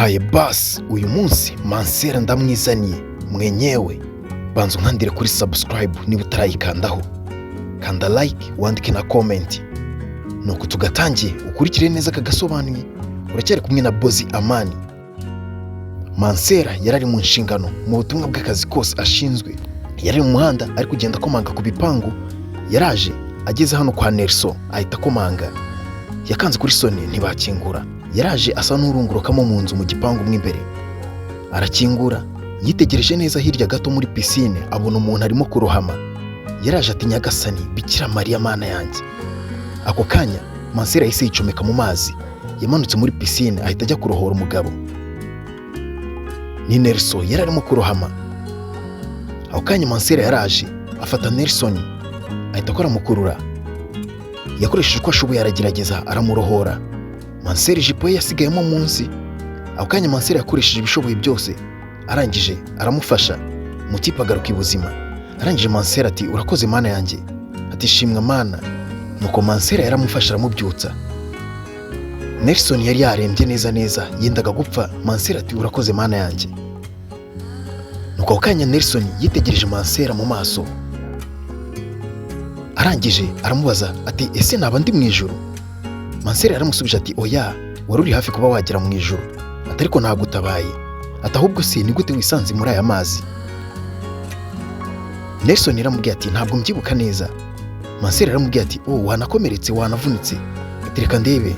haye basi uyu munsi Mansera ndamwizaniye mwenyewe. Banza unkandire kuri subscribe niba utarayikandaho, kanda like wandike na comment, nuko tugatangiye ukurikire neza kagasobanuye. Uracyari kumwe na Bozi Amani. Mansera yarari mu nshingano mu butumwa bw'akazi kose ashinzwe. Yari mu muhanda ari kugenda komanga ku bipangu. Yaraje ageze hano kwa Nelson ahita komanga. Yakanze kuri Sony ntibakingura. Yaraje asa n'urungurukamo mu nzu mu gipangu mw'imbere. Arakingura, yitegereje neza hirya gato muri piscine abona umuntu arimo kurohama. Yaraje ati Nyagasani Bikira Mariya mana yanjye. Ako kanya Mansera yahise yicomeka mu mazi. Yamanutse muri piscine ahita ajya kurohora umugabo. Ni Nelson yari arimo kurohama. Ako kanya Mansera yaraje afata Nelson ahita akora mukurura. Yakoresheje uko ashoboye aragerageza aramurohora. Mansera ijipo ye yasigayemo munsi. Ako kanya Mansera yakoresheje ibishoboye byose, arangije aramufasha mutipa agaruka ibuzima. Arangije Mansera ati urakoze mana yanjye, ati shimwa mana. Nuko Mansera yaramufasha aramubyutsa. Nelson yari yarembye neza yendaga gupfa. Mansera ati urakoze mana yanjye. Nuko ako kanya Nelson yitegereje Mansera mu maso. Arangije aramubaza ati ese naba ndi mu ijuru? Mansera yaramusubije ati oya, wari uri hafi kuba wagera mu ijuru, ati ariko nagutabaye, ati ahubwo se ni gute wisanze muri aya mazi? Nelson yaramubwiye ati ntabwo mbyibuka neza. Mansera yaramubwiye ati wanakomeretse wanavunitse, ati reka ndebe.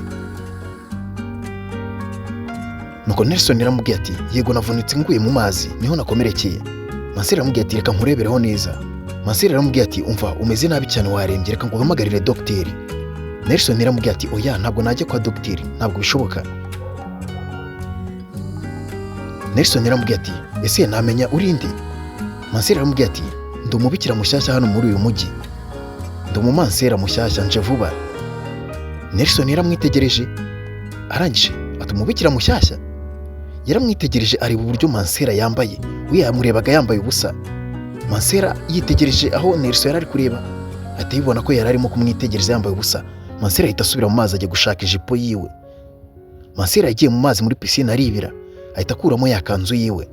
Nuko Nelson yaramubwiye ati yego navunitse nguye mu mazi niho nakomerekeye. Mansera yaramubwiye ati reka nkurebereho neza. Mansera yaramubwiye ati umva umeze nabi cyane warembye, reka nguhamagarire dogiteri. Nelson yaramubwiye ati oya ntabwo najya kwa dogiteri, ntabwo bishoboka. Nelson yaramubwiye ati ese namenya urindi? Mansera yaramubwiye ati ndi umubikira mushyashya hano muri uyu mujyi, ndi umumansera mushyashya nje vuba. Nelson yaramwitegereje, arangije ati umubikira mushyashya? Yaramwitegereje areba uburyo Mansera yambaye, we yamurebaga yambaye ubusa. Mansera yitegereje aho Nelson yari ari kureba, ahita yibona ko yari arimo kumwitegereza yambaye ubusa. Mansera ahita asubira mu mazi ajya gushaka ijipo yiwe. Mansera yagiye mu mazi muri piscine aribira, ahita akuramo ya kanzu yiwe.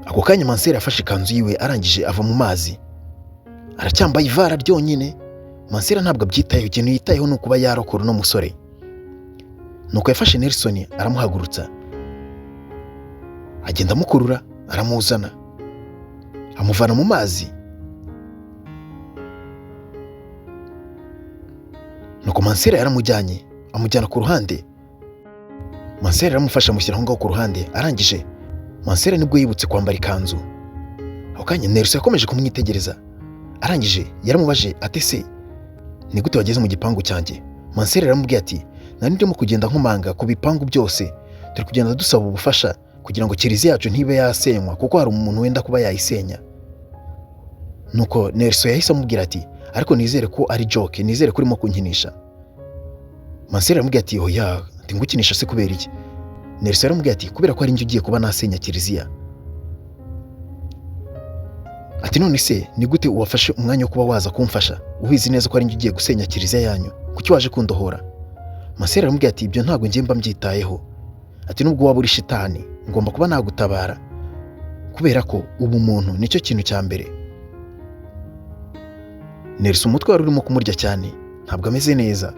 Ako kanya Mansera yafashe kanzu yiwe arangije ava mu mazi. Aracyambaye ivara ryonyine. Mansera ntabwo abyitayeho, ikintu yitayeho ni ukuba yarokora uno musore. Nuko yafashe Nelson aramuhagurutsa, agenda amukurura aramuzana, amuvana mu mazi. Nuko Mansera yaramujyanye amujyana ku ruhande. Mansera yaramufasha amushyira aho ngaho ku ruhande. Arangije Mansera nibwo yibutse kwambara ikanzu. Ako kanya Nelson yakomeje kumwitegereza. Arangije yaramubaje ati se ni gute wageze mu gipangu cyanjye? Mansera yaramubwiye ati nari ndimo kugenda nkomanga ku bipangu byose, turi kugenda dusaba ubufasha kugira ngo kiliziya yacu ntibe yasenywa kuko hari umuntu wenda kuba yayisenya. Nuko Nelson yahise amubwira ati ariko nizere ko ari joke, nizere ko urimo kunkinisha. Mansera yaramubwiye ati oya ndi ngukinisha se kubera iki? Nelson yaramubwiye ati kubera ko ari njye ugiye kuba nasenya kiliziya. Ati none se ni gute uwafashe umwanya wo kuba waza kumfasha ubizi neza ko ari njye ugiye gusenya kiliziya yanyu, kuki waje kundohora? Mansera yaramubwiye ati ibyo ntabwo njye mba mbyitayeho, ati nubwo waba uri shitani ngomba kuba nagutabara kubera ko ubu muntu nicyo kintu cya mbere. Nelson umutwe wari urimo kumurya cyane, ntabwo ameze neza.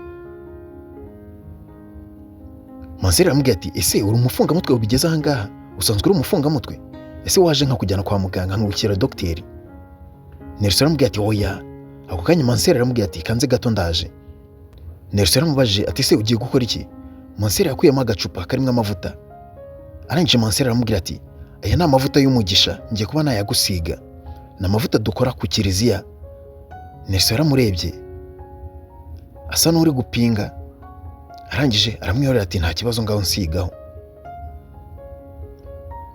Mansera yaramubwiye ati ese uri umufungamutwe ubigeze aha ngaha? Usanzwe uri umufungamutwe? Ese waje nka kujyana kwa muganga nkubikira dogiteri? Nelson yaramubwiye ati oya. Ako kanya Mansera yaramubwiye ati kanze gato ndaje. Nelson yaramubajije ati se ugiye gukora iki? Mansera yakuyemo agacupa karimo amavuta. Arangije Mansera yaramubwira ati aya ni amavuta y'umugisha ngiye kuba nayagusiga, ni amavuta dukora ku kiliziya. Nelson yaramurebye asa n'uri gupinga. Arangije aramwihorera ati nta kibazo ngaho nsigaho.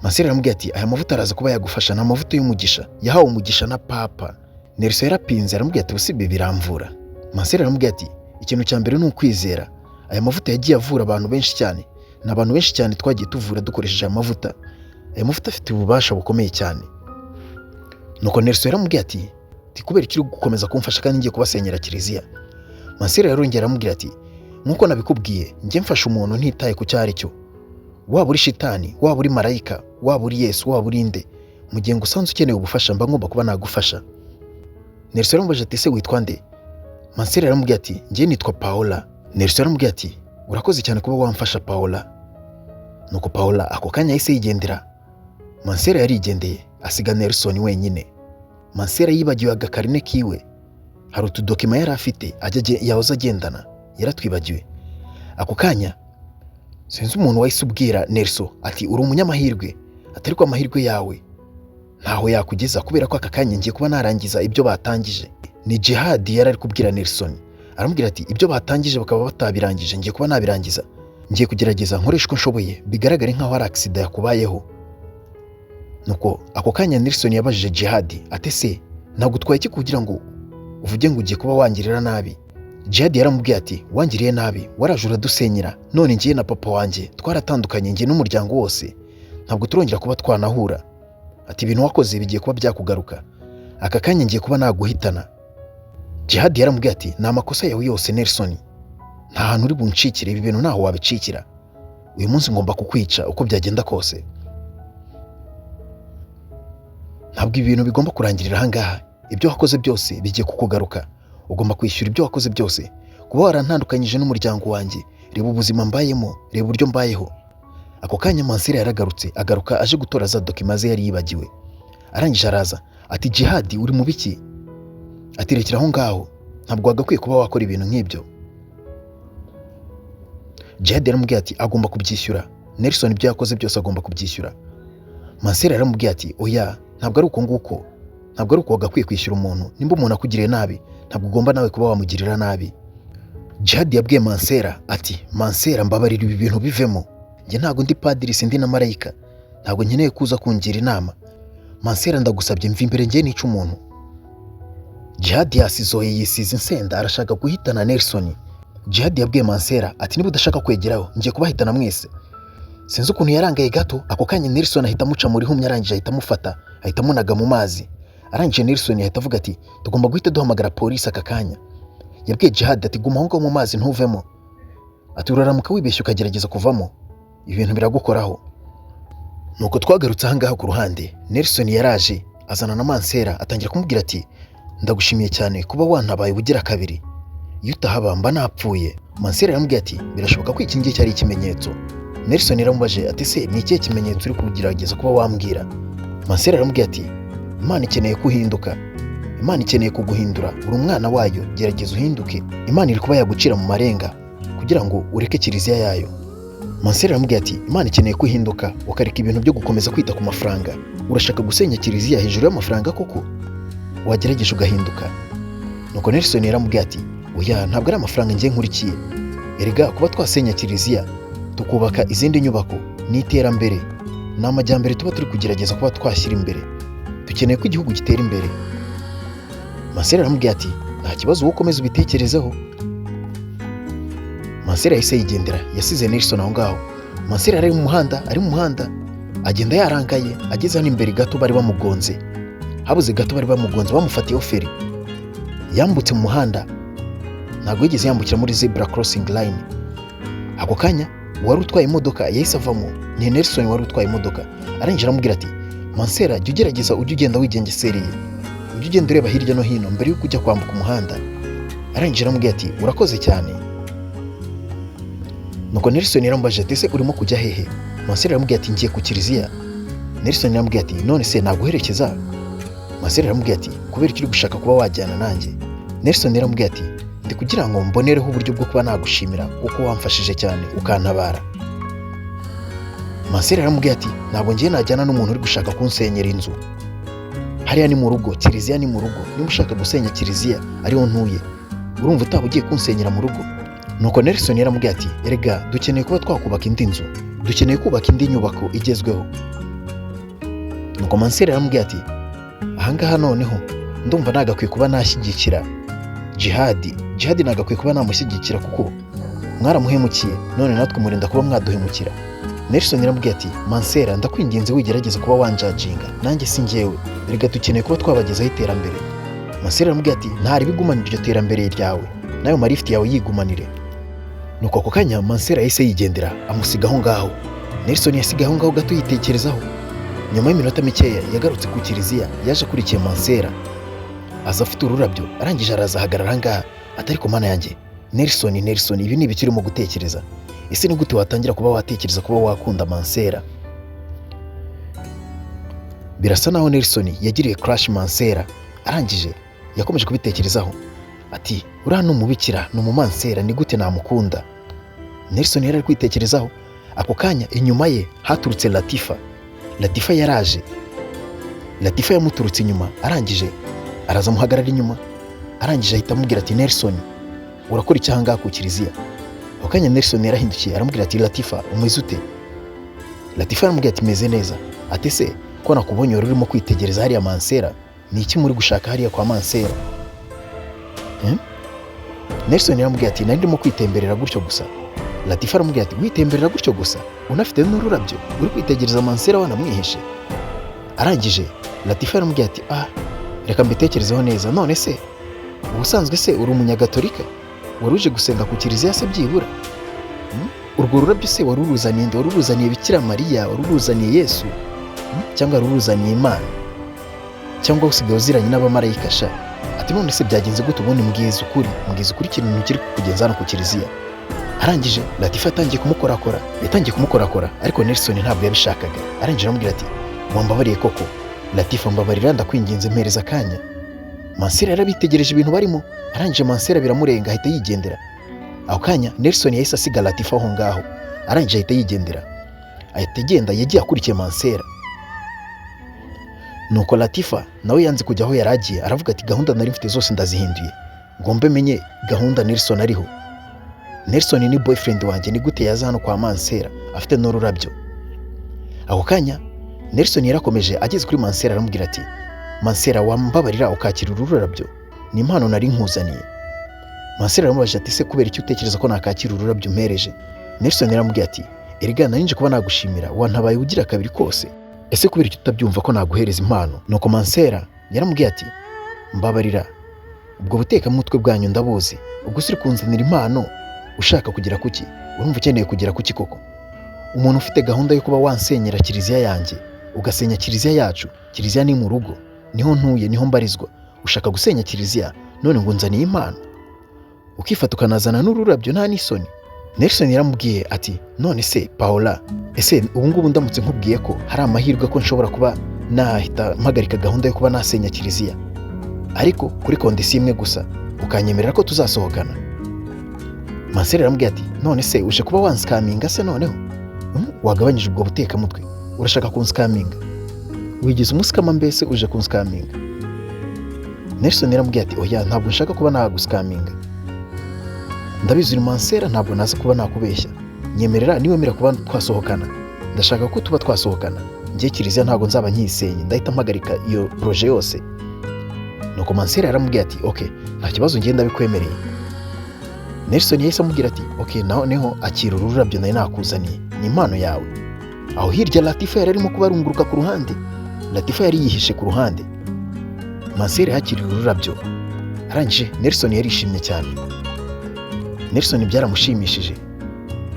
Mansera yaramubwiye ati aya mavuta araza kuba yagufasha, ni amavuta y'umugisha yahawe umugisha na papa. Nelson yarapinze aramubwiye ati usibye biramvura. Mansera yaramubwiye ati ikintu cya mbere ni ukwizera. Aya mavuta yagiye avura abantu benshi cyane, n'abantu benshi cyane twagiye tuvura dukoresheje aya mavuta. Aya mavuta afite ububasha bukomeye cyane. Nuko Nelson yaramubwiye ati kubera iki uri gukomeza kumfasha kandi ngiye kubasenyera kiliziya? Mansera yarongera aramubwira ati nk'uko nabikubwiye njye mfasha umuntu ntitaye ku cyari cyo, waba uri shitani, waba uri marayika, waba uri Yesu, waba uri nde, mu gihe ngo usanze ukeneye ubufasha mba ngomba kuba nagufasha. Nelson yaramubajije ati ese witwa nde? Mansera yaramubwiye ati njye nitwa Paola. Nelson yaramubwiye ati urakoze cyane kuba wamfasha Paola. Nuko Paola ako kanya yahise yigendera. Mansera yarigendeye asiga Nelson wenyine. Mansera yibagiwe agakarine kiwe, hari utudokima yari afite yahoze agendana yaratwibagiwe. Ako kanya sinzi umuntu wahise ubwira Nelson ati uri umunyamahirwe, atari ko amahirwe yawe ntaho yakugeza kubera ko aka kanya ngiye kuba narangiza ibyo batangije. Ni Jihad yari ari kubwira Nelson, aramubwira ati ibyo batangije bakaba batabirangije ngiye kuba nabirangiza, ngiye kugerageza nkoresha uko nshoboye bigaragare nkaho ari accident yakubayeho. Nuko ako kanya Nelson yabajije Jihad ati se nagutwaye iki kugira ngo uvuge ngo ugiye kuba wangirira nabi? Jihad yaramubwiye ati wangiriye nabi, waraje uradusenyera, none ngiye na papa wanjye twaratandukanye, ngiye n'umuryango wose, ntabwo turongera kuba twanahura. Ati ibintu wakoze bigiye kuba byakugaruka, aka kanya ngiye kuba naguhitana. Jihad yaramubwiye ati ni amakosa yawe yose Nelson, nta hantu uri buncikire, ibi bintu ntaho wabicikira, uyu munsi ngomba kukwica uko byagenda kose. Ntabwo ibintu bigomba kurangirira ahangaha, ibyo wakoze byose bigiye kukugaruka, ugomba kwishyura ibyo wakoze byose. Kuba warantandukanyije n'umuryango wanjye, reba ubuzima mbayemo, reba uburyo mbayeho. Ako kanya Mansera yaragarutse, agaruka aje gutora za dokima ze yari yibagiwe. Arangije araza ati Jihad uri mu biki? Ati rekera aho ngaho, ntabwo wagakwiye kuba wakora ibintu nk'ibyo. Jihad yaramubwiye ati agomba kubyishyura, Nelson ibyo yakoze byose agomba kubyishyura. Mansera yaramubwiye ati oya, ntabwo ari uko nguko, ntabwo ari uko wagakwiye kwishyura umuntu, nimba umuntu akugiriye nabi ntabwo ugomba nawe kuba wamugirira nabi. Jihad yabwiye Mansera ati Mansera mbabarira ibi bintu bivemo, njye ntabwo ndi padiri sindi na marayika, ntabwo nkeneye kuza kungira inama. Mansera ndagusabye mva imbere njye nica umuntu. Jihad yasizoye yisize insenda arashaka guhitana Nelson. Jihad yabwiye Mansera ati niba udashaka kwegeraho ngiye kubahitana mwese. Sinzi ukuntu yarangaye gato, ako kanya Nelson ahita amuca muri humye, arangije ahita amufata, ahita amunaga mu mazi. Arangije Nelson yahita avuga ati tugomba guhita duhamagara polisi aka kanya. Yabwiye Jihad ati guma aho ngaho mu mazi ntuvemo, ati uraramuka wibeshye ukagerageza kuvamo ibintu biragukoraho. Nuko twagarutse ahangaha ku ruhande, Nelson yaraje azana na Mansera atangira kumubwira ati ndagushimiye cyane kuba wantabaye ubugira kabiri, iyo utahaba mba napfuye. Mansera yaramubwiye ati birashoboka ko iki ngiki cyari ikimenyetso. Nelson yaramubaje ati se ni ikihe kimenyetso uri kugerageza kuba wambwira? Mansera yaramubwiye ati Imana ikeneye kuhinduka, Imana ikeneye kuguhindura, uri umwana wayo, gerageza uhinduke. Imana iri kuba yagucira mu marenga kugira ngo ureke kiliziya yayo. Mansera yaramubwiye ati Imana ikeneye kuhinduka ukareka ibintu byo gukomeza kwita ku mafaranga, urashaka gusenya kiliziya hejuru y'amafaranga koko? Wagerageje ugahinduka. Nuko Nelson yaramubwiye ati oya, ntabwo ari amafaranga ngiye nkurikiye, erega kuba twasenya kiliziya tukubaka izindi nyubako ni iterambere, ni amajyambere tuba turi kugerageza kuba twashyira imbere, dukeneye ko igihugu gitera imbere. Mansera yaramubwiye ati nta kibazo wowe ukomeza ubitekerezeho. Mansera yahise yigendera, yasize Nelson aho ngaho. Mansera ari mu muhanda agenda yarangaye, ageze hano imbere gato bari bamugonze, habuze gato bari bamugonze bamufatiyeho feri. Yambutse mu muhanda, ntabwo yigeze yambukira muri zebra crossing line. Ako kanya wari utwaye imodoka yahise avamo, ni Nelson wari utwaye imodoka. Arangije aramubwira ati Mansera jya ugerageza ujye ugenda wigengesereye, ujye ugenda ureba hirya no hino mbere yuko ujya kwambuka umuhanda. Arangije aramubwira ati urakoze cyane. Nuko Nelson yaramubajije ati ese urimo kujya hehe? Mansera yaramubwiye ati ngiye ku kiliziya. Nelson yaramubwiye ati none se naguherekeza? Mansera yaramubwiye ati kubera icyo uri gushaka kuba wajyana nanjye? Nelson yaramubwiye ati ndi kugira ngo mbonereho uburyo bwo kuba nagushimira kuko wamfashije cyane ukantabara. Mansera yaramubwiye ati ntabwo ngiye najyana n'umuntu uri gushaka kunsenyera inzu, hariya ni mu rugo, kiliziya ni mu rugo, niba ushaka gusenya kiliziya ariho ntuye urumva utaba ugiye kunsenyera mu rugo? Nuko Nelson yaramubwiye ati erega dukeneye kuba twakubaka indi nzu, dukeneye kubaka indi nyubako igezweho. Nuko Mansera yaramubwiye ati ahangaha noneho ndumva nagakwiye kuba nashyigikira Jihad nagakwiye kuba namushyigikira kuko mwaramuhemukiye, none natwe murinda kuba mwaduhemukira. Nelson yaramubwiye ati Mansera ndakwinginze wigerageza kuba wanjajinga, nanjye si njyewe, erega dukeneye kuba twabagezaho iterambere. Mansera yaramubwiye ati ntari bigumanira iryo terambere ryawe, nayo marifti yawe yigumanire. Nuko ako kanya Mansera yahise yigendera amusiga aho ngaho. Nelson yasigaye aho ngaho gato yitekerezaho. Nyuma y'iminota mikeya yagarutse ku kiliziya, yaje akurikiye Mansera, aza afite ururabyo, arangije araza ahagarara ngaha. Atari ku mana yanjye, Nelson, ibi ni ibiki urimo gutekereza? Ese ni gute watangira kuba watekereza kuba wakunda Mansera? Birasa naho Nelson yagiriye crush Mansera. Arangije yakomeje kubitekerezaho ati uriya ni umubikira, ni umumansera, ni gute namukunda? Nelson yari ari kwitekerezaho. Ako kanya inyuma ye haturutse Latifa yaraje. Latifa yamuturutse inyuma, arangije araza muhagarara inyuma. Arangije ahita amubwira ati Nelson, urakora iki aha ngaha ku kiliziya? Ako kanya Nelson yarahindukiye aramubwira ati Latifa, umeze ute? Latifa aramubwira ati meze neza. Ati se ko nakubonye wari urimo kwitegereza hariya Mansera, ni iki muri gushaka hariya kwa Mansera? Nelson yaramubwira ati nari ndimo kwitemberera gutyo gusa. Latifa aramubwira ati witemberera gutyo gusa unafite n'ururabyo uri kwitegereza Mansera wanamwihishe? Arangije Latifa aramubwira ati reka mbitekerezeho neza, none se ubusanzwe se uri umunyagatolika? Wari uje gusenga ku kiliziya se byibura? Urwo rurabyo se wari uruzaniye nde? Wari uruzaniye Bikira Mariya? Wari uruzaniye Yesu? Cyangwa wari uruzaniye Imana? Cyangwa usigaye uziranye n'abamarayika sha? Ati none se byagenze gute ubundi? Mbwiza ukuri ikintu kiri kugenza hano ku kiliziya. Arangije Latifa yatangiye kumukorakora, ariko Nelson ntabwo yabishakaga. Arangije aramubwira ati wambabariye koko? Latifa, mbabarira ndakwinginze, mpereza akanya. Mansera yarabitegereje ibintu barimo. Arangije Mansera biramurenga ahita yigendera. Ako kanya Nelson yahise asiga Latifa aho ngaho. Arangije ahita yigendera, ahita agenda yagiye akurikiye Mansera. Nuko Latifa nawe yanze kujya aho yaragiye, aravuga ati gahunda nari mfite zose ndazihinduye, ngombe menye gahunda Nelson ariho. Nelson ni boyfriend wanjye, ni gute yaza hano kwa Mansera afite n'ururabyo? Ako kanya Nelson yarakomeje, ageze kuri Mansera aramubwira ati Mansera, wambabarira ukakira ururabyo, ni impano nari nkuzaniye. Mansera aramubajije ati se kubera icyo utekereza ko nakakira ururabyo mpereje? Nelson yaramubwira ati erega nari nje kuba nagushimira, wantabaye ugira kabiri kose, ese kubera icyo utabyumva ko naguhereza impano? Nuko Mansera yaramubwiye ati mbabarira, ubwo butekamutwe bwanyu ndabuzi, ubwo siri kunzanira impano ushaka kugira kuki? Urumva ukeneye kugira kuki koko? Umuntu ufite gahunda yo kuba wansenyera kiliziya yanjye, ugasenya kiliziya yacu. Kiliziya ni mu rugo, niho ntuye, niho mbarizwa. Ushaka gusenya kiliziya none ngo nzaniye impano, ukifata ukanazana n'ururabyo, nta n'isoni? Nelson yaramubwiye ati none se Paola, ese ubu ngubu ndamutse nkubwiye ko hari amahirwe ko nshobora kuba nahita mpagarika gahunda yo kuba nasenya kiliziya, ariko kuri kondisiyo imwe gusa, ukanyemerera ko tuzasohokana? Mansera yaramubwiye ati none se uje kuba wansikaminga se? Noneho wagabanyije ubwo butekamutwe, urashaka kunsikaminga? Wigize umusikama mbese uje kunsikaminga? Nelson yaramubwiye ati oya, ntabwo nshaka kuba nagusikaminga, ndabizi uri Mansera, ntabwo naza kuba nakubeshya. Nyemerera, niwemera kuba twasohokana, ndashaka ko tuba twasohokana. Njye kiliziya ntabwo nzaba nkisenye, ndahita mpagarika iyo proje yose. Nuko Mansera yaramubwiye ati okay, nta kibazo, njye ndabikwemereye. Nelson yahise amubwira ati okay, noneho akira ururabyo nari nakuzaniye, ni impano yawe. Aho hirya Latifa yari arimo kubarunguruka ku ruhande. Latifa yari yihishe ku ruhande. Mansera yakiriye ururabyo. Arangije Nelson yarishimye cyane. Nelson byaramushimishije,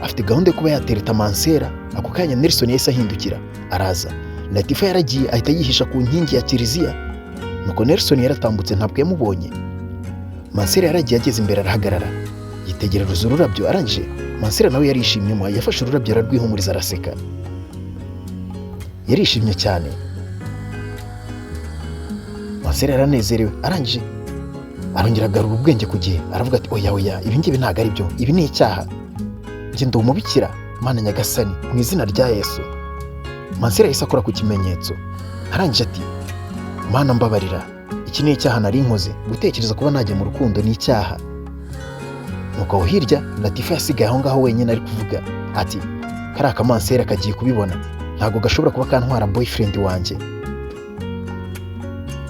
afite gahunda yo kuba yatereta Mansera. Ako kanya Nelson yahise ahindukira araza. Latifa yaragiye ahita yihisha ku nkingi ya kiliziya. Nuko Nelson yaratambutse, ntabwo yamubonye. Mansera yaragiye, ageze imbere arahagarara yitegereza ururabyo. Arangije Mansera nawe yarishimye, yafashe ururabyo ararwihumuriza, araseka, yarishimye cyane. Mansera yaranezerewe. Arangije arongera agarura ubwenge ku gihe, aravuga ati oya, ibi ngibi ntabwo ari byo, ibi ni icyaha, njye ndi umubikira, Mana Nyagasani, mu izina rya Yesu. Mansera yahise akora ku kimenyetso. Arangije ati Mana mbabarira, iki ni icyaha nari nkoze, gutekereza kuba najya mu rukundo ni icyaha. Nuko aho hirya Latifa yasigaye aho ngaho wenyine ari kuvuga ati kariya Mansera kagiye kubibona, ntabwo gashobora kuba kantwara boyfriend wanjye.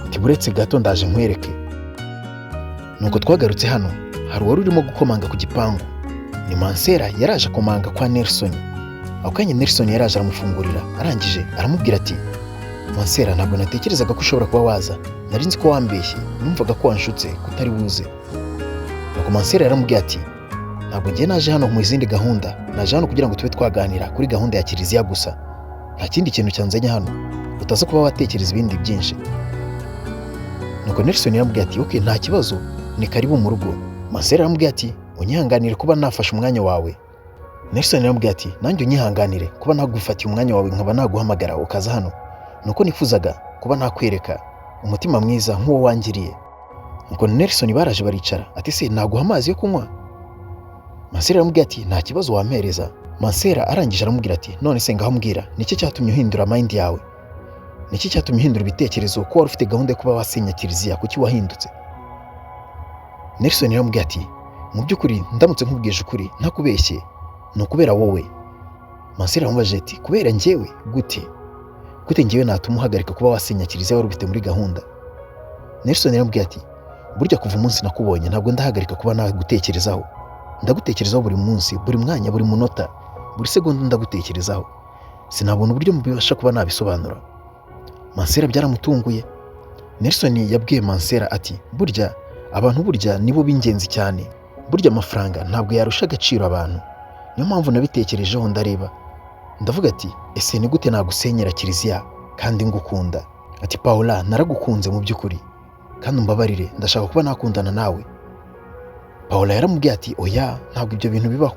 Ati buretse gato ndaje nkwereke. Nuko twagarutse hano, hari uwari urimo gukomanga ku gipangu. Ni Mansera yaraje akomanga kwa Nelson. Ako kanya Nelson yaraje aramufungurira. Arangije aramubwira ati Mansera, ntabwo natekerezaga ko ushobora kuba waza, nari nzi ko wambeshye, numvaga ko wanshutse kutari buze. Ako nuko Mansera yaramubwiye ati ntabwo ngiye naje hano mu izindi gahunda, naje hano kugira ngo tube twaganira kuri gahunda ya kiliziya gusa, nta kindi kintu cyanzanye hano, utaza kuba watekereza ibindi byinshi. Nuko Nelson yaramubwiye ati okay, nta kibazo, ni karibu mu rugo. Mansera yaramubwiye ati unyihanganire kuba nafashe umwanya wawe. Nelson yaramubwiye ati nanjye unyihanganire kuba nagufatiye umwanya wawe nkaba naguhamagara ukaza hano, nuko nifuzaga kuba nakwereka umutima mwiza nk'uwo wangiriye. Nuko Nelson baraje baricara ati se naguha amazi yo kunywa? Mansera yaramubwiye ati nta kibazo wampereza. Mansera arangije aramubwira ati none se ngaho mbwira, niki cyatumye uhindura mind yawe? Niki cyatumye uhindura ibitekerezo ko wari ufite gahunda yo kuba wasenya kiliziya, kuki wahindutse? Nelson yaramubwiye ati mu by'ukuri ndamutse nkubwije ukuri ntakubeshye, ni ukubera wowe. Mansera yaramubajije ati kubera njyewe gute njyewe natuma uhagarika kuba wasenya kiliziya wari ufite muri gahunda? Nelson yaramubwiye ati burya kuva umunsi nakubonye ntabwo ndahagarika kuba nagutekerezaho, ndagutekerezaho buri munsi, buri mwanya, buri munota, buri segonda ndagutekerezaho, sinabona uburyo mubasha kuba nabisobanura. Mansera byaramutunguye. Nelson yabwiye Mansera ati burya abantu burya nibo b'ingenzi cyane, burya amafaranga ntabwo yarusha agaciro abantu, niyo mpamvu nabitekerejeho ndareba ndavuga ati ese ni gute nagusenyera kiliziya kandi ngukunda? Ati Paula, naragukunze mu by'ukuri kandi umbabarire, ndashaka kuba nakundana nawe. Paula yaramubwiye ati oya, ntabwo ibyo bintu bibaho,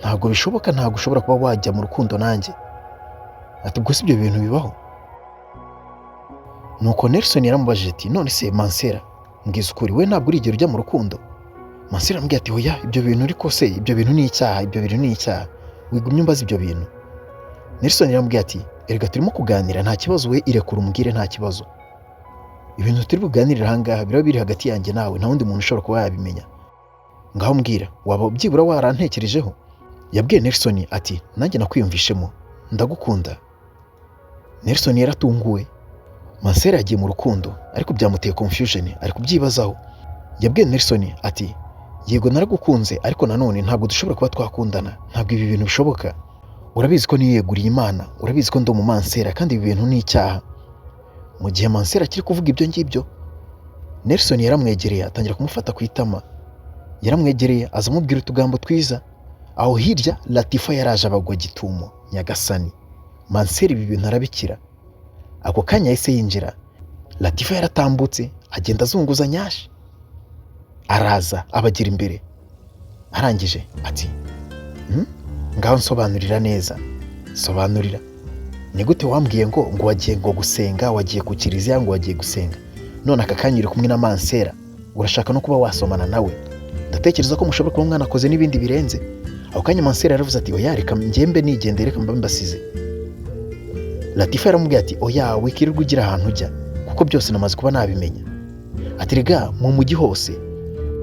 ntabwo bishoboka, ntabwo ushobora kuba wajya mu rukundo nanjye. Ati ubwo si ibyo bintu bibaho? Nuko Nelson yaramubajije ati none se Mansera mbwiza ukuri, we ntabwo urigera ujya mu rukundo? Mansera yaramubwiye ati oya, ibyo bintu ariko se ibyo bintu ni icyaha, ibyo bintu ni icyaha, wigumye umbaza ibyo bintu. Nelson yaramubwiye ati erega turimo kuganira, nta kibazo, we irekura umbwire, nta kibazo. Ibintu turi buganirira ahangaha biraba biri hagati yanjye nawe, nta wundi muntu ushobora kuba yabimenya. Ngaho mbwira, waba byibura warantekerejeho? Yabwiye Nelson ati nanjye nakwiyumvishemo, ndagukunda. Nelson yaratunguwe. Mansera yagiye mu rukundo ariko byamuteye confusion, ari kubyibazaho. Yabwiye Nelson ati yego naragukunze ariko nanone ntabwo dushobora kuba twakundana, ntabwo ibi bintu bishoboka, urabizi ko niyeguriye Imana, urabizi ko ndi mu Mansera kandi ibi bintu ni icyaha. Mu gihe Mansera akiri kuvuga ibyo ngibyo, Nelson yaramwegereye atangira kumufata ku itama. Yaramwegereye azamubwira utugambo twiza. Aho hirya Latifa yaraje abagwa gitumo, nyagasani. Mansera ibi bintu arabikira. Ako kanya yahise yinjira. Latifa yaratambutse agenda azunguza nyashi, araza abagira imbere. Arangije ati ngaho nsobanurira neza, sobanurira, ni gute wambwiye ngo wagiye ngo gusenga, wagiye ku kiliziya ngo wagiye gusenga, none aka kanya uri kumwe na Mansera urashaka no kuba wasomana nawe? Ndatekereza ko mushobora kuba mwanakoze n'ibindi birenze. Ako kanya Mansera yaravuze ati oya, reka ngembe nigendere, reka mba mbasize. Latifa yaramubwiye ati oya, wikirirwa ugira ahantu ujya kuko byose namaze kuba nabimenya. Ati rega mu mujyi hose,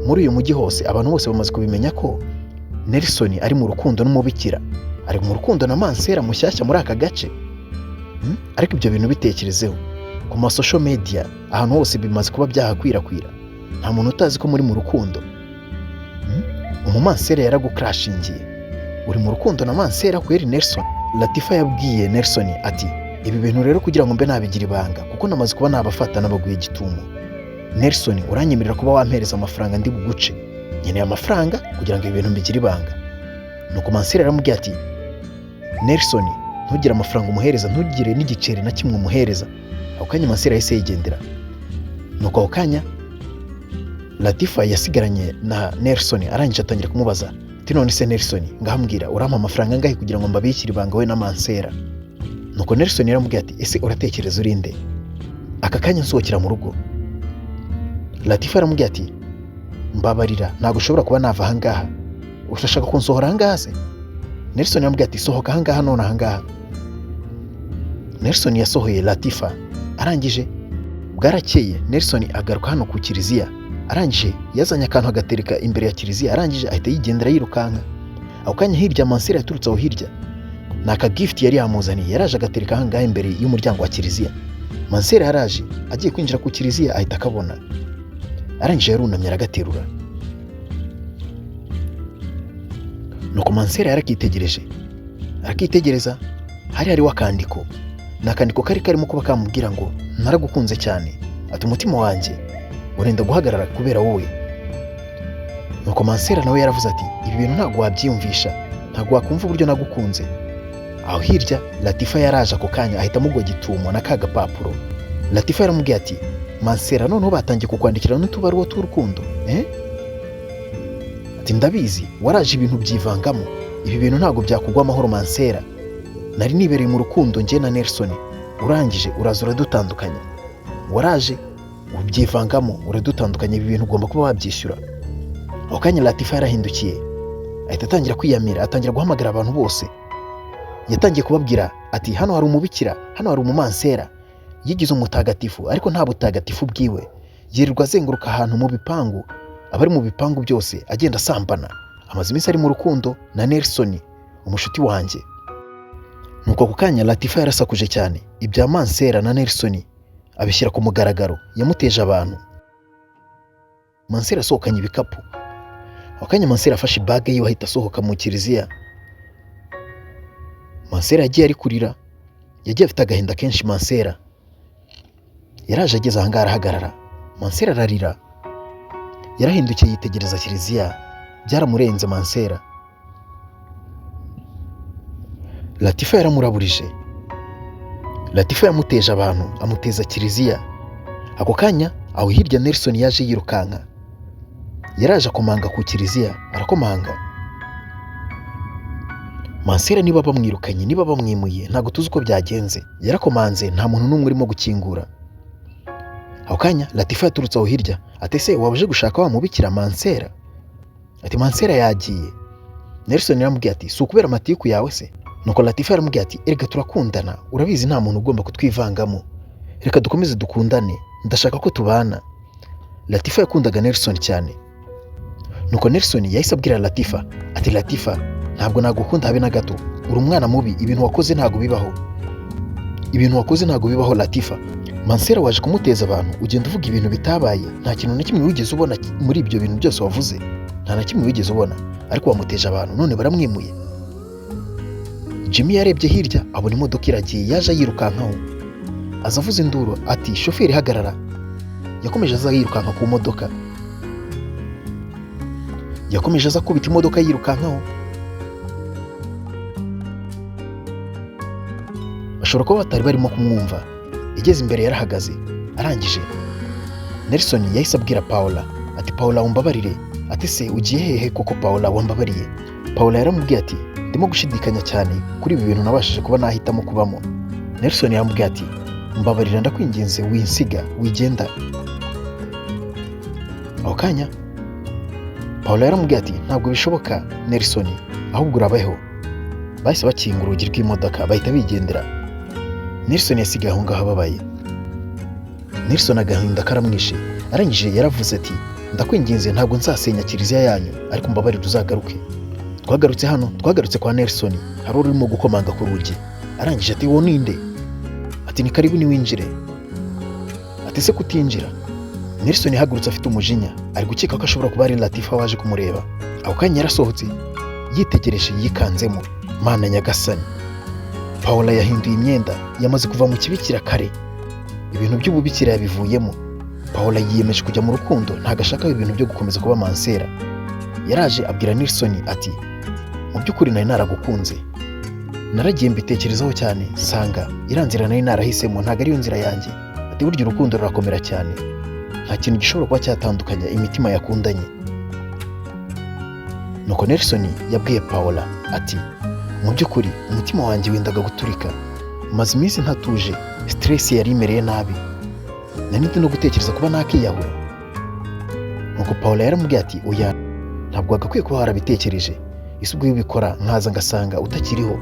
muri uyu mujyi hose abantu bose bamaze kubimenya ko Nelson ari mu rukundo n'umubikira, ari mu rukundo na Mansera mushyashya muri aka gace. Ariko ibyo bintu bitekerezeho, ku ma social media ahantu hose bimaze kuba byahakwirakwira, nta muntu utazi ko muri mu rukundo. Mansera yaragukrashingiye, uri mu rukundo na Mansera kweri Nelson? Latifa yabwiye Nelson ati ibi bintu rero kugira ngo mbe nabigira ibanga kuko namaze kuba nabafata nabaguye gitumo. Nelson, uranyemerera kuba wampereza amafaranga ndi buguce? Nkeneye amafaranga kugira ngo ibi bintu mbigire ibanga. Nuko Mansera yaramubwiye ati Nelson, ntugire amafaranga umuhereza, ntugire n'igiceri na kimwe umuhereza. Ako kanya Mansera yahise yigendera. Nuko ako kanya Latifa yasigaranye na Nelson, arangije atangira kumubaza ati none se Nelson, ngahambwira urampa amafaranga angahe kugira ngo mbabikire ibanga we na Mansera? Nuko Nelson yaramubwiye ati ese uratekereza urinde? Aka kanya nsohokera mu rugo. Latifa yaramubwiye ati mbabarira, ntabwo ushobora kuba nava ahangaha, urashaka kunsohora ahangaha se? Nelson yaramubwiye ati sohoka ahangaha none ahangaha. Nelson yasohoye Latifa. Arangije bwarakeye Nelson agaruka hano ku kiliziya, arangije yazanye akantu agatereka imbere ya kiliziya, arangije ahita yigendera yirukanka. Ako kanya hirya Mansera yaturutse aho hirya, naka gift yari yamuzaniye, yaraje agatereka ahangaha imbere y'umuryango wa kiliziya. Mansera yaraje agiye kwinjira ku kiliziya ahita akabona, arangije yarunamye aragaterura. Nuko Mansera arakitegereza, hariho akandiko. Nakandiko kari karimo kuba kamubwira ngo naragukunze cyane, ati umutima wanjye urenda guhagarara kubera wowe. nuko Mansera nawe yaravuze ati ibi bintu ntabwo wabyiyumvisha, ntabwo wakumva uburyo nagukunze. Aho hirya Latifa yaraje ako kanya ahita amugwa gitumo na ka gapapuro. Latifa yaramubwiye ati Mansera noneho batangiye kukwandikira n'utubaruwa tw'urukundo ati ndabizi waraje ibintu byivangamo, ibi bintu ntabwo byakugwa amahoro Mansera, nari nibereye mu rukundo njye na Nelson, urangije uraza uradutandukanya, waraje ubyivangamo uradutandukanya, ibi bintu ugomba kuba wabyishyura. Aho kanya Latifa yarahindukiye ahita atangira kwiyamira, atangira guhamagara abantu bose. Yatangiye kubabwira ati hano hari umubikira, hano hari umumansera, yigize umutagatifu ariko nta butagatifu bwiwe, yirirwa azenguruka ahantu mu bipangu, abari mu bipangu byose agenda asambana, amaze iminsi ari mu rukundo na Nelson umushuti wanjye. Nuko ako kanya Latifa yarasakuje cyane ibya Mansera na Nelson abishyira ku mugaragaro, yamuteje abantu. Mansera asohokanye ibikapu. Ako kanya Mansera afashe ibage yiwe ahita asohoka mu kiliziya. Mansera yagiye ari kurira, yagiye afite agahinda kenshi. Mansera yaraje ageze ahangaha arahagarara. Mansera ararira, yarahindukiye yitegereza kiliziya, byaramurenze Mansera. Latifa yaramuraburije, Latifa yamuteje abantu, amuteza kiliziya. Ako kanya aho hirya Nelson yaje yirukanka, yaraje akomanga ku kiliziya, arakomanga. Mansera niba bamwirukanye, niba bamwimuye, ntabwo tuzi uko byagenze. Yarakomanze, nta muntu n'umwe urimo gukingura. Ako kanya Latifa yaturutse aho hirya ati se waje gushaka wa mubikira Mansera? Ati Mansera yagiye. Nelson yaramubwiye ati si ukubera amatiku yawe se? Nuko Latifa yaramubwiye ati erega turakundana, urabizi nta muntu ugomba kutwivangamo, reka dukomeze dukundane, ndashaka ko tubana. Latifa yakundaga Nelson cyane. Nuko Nelson yahise abwira Latifa ati Latifa ntabwo nagukunda habe na gato, uri umwana mubi, ibintu wakoze ntabwo bibaho, ibintu wakoze ntabwo bibaho Latifa. Mansera waje kumuteza abantu, ugenda uvuga ibintu bitabaye, nta kintu na kimwe wigeze ubona muri ibyo bintu byose wavuze, nta na kimwe wigeze ubona, ariko wamuteje abantu none baramwimuye. Jimmy yarebye hirya abona imodoka iragiye, yaje yirukankaho, aza avuza induru ati shoferi hagarara. Yakomeje aza yirukanka ku modoka, yakomeje aza kubita imodoka yirukankaho. Bashobora kuba batari barimo kumwumva. Igeze imbere yarahagaze, arangije Nelson yahise abwira Paula ati Paula umbabarire. Ati se ugiye hehe koko Paula wambabariye? Paula yaramubwiye ati ndimo gushidikanya cyane kuri ibi bintu nabashije kuba nahitamo kubamo. Nelson yaramubwiye ati mbabarira ndakwinginze winsiga wigenda. Aho kanya Paula yaramubwiye ati ntabwo bishoboka Nelson, ahubwo urabaho. Bahise bakinga urugi rw'imodoka bahita bigendera. Nelson yasigaye aho ngaho ababaye. Nelson agahinda karamwishe, arangije yaravuze ati ndakwinginze ntabwo nzasenya kiliziya yanyu, ariko mbabarira uzagaruke. Twagarutse hano, twagarutse kwa Nelson, hari urimo gukomanga ku rugi. Arangije ati wo ninde? Ati ni karibu niwinjire. Ati se kutinjira? Nelson yahagurutse afite umujinya, ari gukeka ko ashobora kuba ari Latifa waje kumureba. Ako kanya yarasohotse yitegereje yikanzemo, Mana nyagasani. Paula yahinduye imyenda, yamaze kuva mu kibikira kare, ibintu by'ububikira yabivuyemo. Paula yiyemeje kujya mu rukundo, ntagashaka ibintu byo gukomeza kuba Mansera. Yaraje abwira Nelson ati mu by'ukuri nari naragukunze, naragiye mbitekerezaho cyane, nsanga iranzira nari narahisemo ntabwo ariyo nzira yanjye. Ati burya urukundo rurakomera cyane, nta kintu gishobora kuba cyatandukanya imitima yakundanye. Nuko Nelson yabwiye Paula ati mu by'ukuri umutima wanjye wendaga guturika, maze iminsi ntatuje, stress yari imereye nabi, nari no gutekereza kuba nakiyahura. Nuko Paula yaramubwiye ati oya, ntabwo wagakwiye kuba warabitekereje, ese ubwo ubikora nkaza ngasanga utakiriho,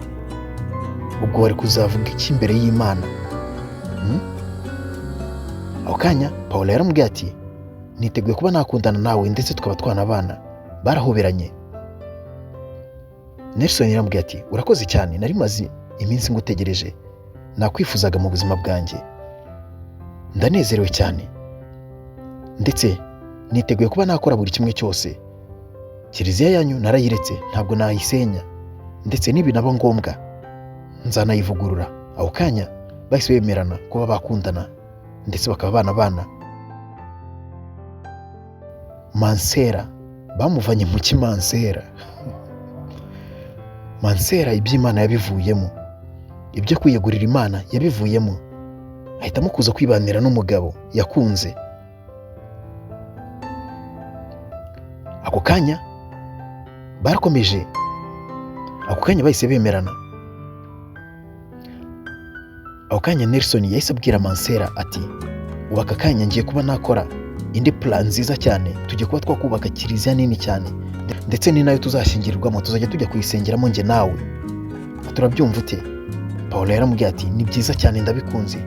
ubwo wari kuzavuga iki imbere y'Imana? Aho kanya Paula yaramubwiye ati niteguye kuba nakundana nawe ndetse tukaba twanabana. Barahoberanye. Nelson yaramubwiye ati urakoze cyane, nari maze iminsi ngutegereje, nakwifuzaga mu buzima bwanjye, ndanezerewe cyane, ndetse niteguye kuba nakora buri kimwe cyose. Kiliziya yanyu narayiretse, ntabwo nayisenya, ndetse nibinaba ngombwa nzanayivugurura. Aho kanya bahise bemerana kuba bakundana ndetse bakaba banabana. Mansera bamuvanye mu kimansera. Mansera iby'Imana yabivuyemo, ibyo kwiyegurira Imana yabivuyemo, ahitamo kuza kwibanira n'umugabo yakunze. Ako kanya barakomeje, ako kanya bahise bemerana. Ako kanya Nelson yahise abwira Mansera ati ubu aka kanya ngiye kuba nakora indi plan nziza cyane, tujye kuba twakubaka kiliziya nini cyane, ndetse ni nayo tuzashyingirirwamo, tuzajya tujya kuyisengeramo njye nawe. Turabyumva ute? Paulo yaramubwiye ati ni byiza cyane, ndabikunze.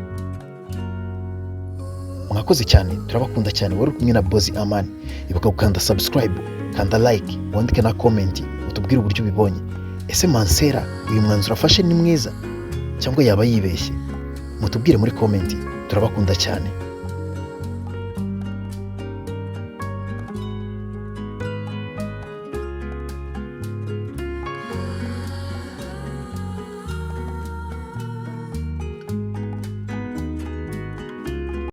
Mwakoze cyane, turabakunda cyane. Wari kumwe na Boss Amani. Ibuka gukanda subscribe, kanda like, wandike na comment utubwire uburyo ubibonye. Ese Mansera uyu mwanzuro afashe ni mwiza cyangwa yaba yibeshye? Mutubwire muri comment. Turabakunda cyane.